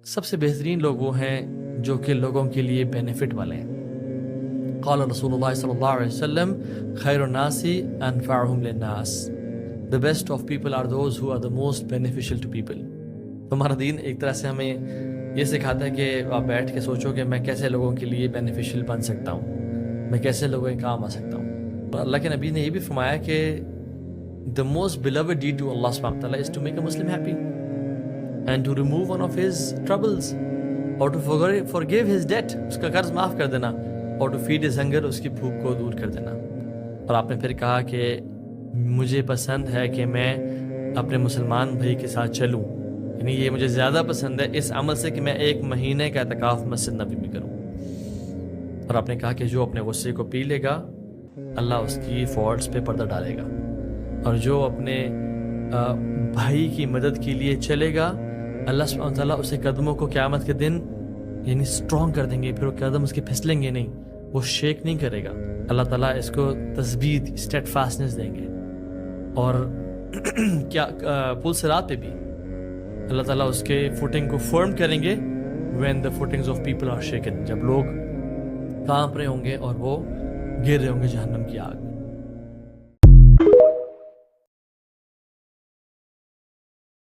سب سے بہترین لوگ وہ ہیں جو کہ لوگوں کے لیے بینیفٹ والے ہیں. قال رسول اللہ صلی اللہ علیہ وسلم خیر الناس انفعهم للناس. The best of people are those who are the most beneficial to people. ہمارا دین ایک طرح سے ہمیں یہ سکھاتا ہے کہ آپ بیٹھ کے سوچو کہ میں کیسے لوگوں کے لیے بینیفیشیل بن سکتا ہوں, میں کیسے لوگوں کے کام آ سکتا ہوں. اور اللہ کے نبی نے یہ بھی فرمایا کہ the most beloved deed to Allah subhanahu wa ta'ala is to make a Muslim happy and to remove one of his troubles or to forgive his debt, اس کا قرض معاف کر دینا, اور to feed his hunger, اس کی بھوک کو دور کر دینا. اور آپ نے پھر کہا کہ مجھے پسند ہے کہ میں اپنے مسلمان بھائی کے ساتھ چلوں, یعنی یہ مجھے زیادہ پسند ہے اس عمل سے کہ میں 1 مہینے کا اعتکاف مسجد نبی میں کروں. اور آپ نے کہا کہ جو اپنے غصے کو پی لے گا اللہ اس کی فالٹس پہ پردہ ڈالے گا, اور جو اپنے بھائی کی مدد کے لیے چلے گا اللہ سبحانہ وتعالیٰ اسے قدموں کو قیامت کے دن یعنی اسٹرانگ کر دیں گے, پھر وہ قدم اس کے پھسلیں گے نہیں, وہ شیک نہیں کرے گا. اللہ تعالیٰ اس کو تثبیت اسٹیڈ فاسٹنس دیں گے. اور کیا پل صراط پہ بھی اللہ تعالیٰ اس کے فوٹنگ کو فرم کریں گے when the footings of people are shaken, جب لوگ کانپ رہے ہوں گے اور وہ گر رہے ہوں گے جہنم کی آگ میں.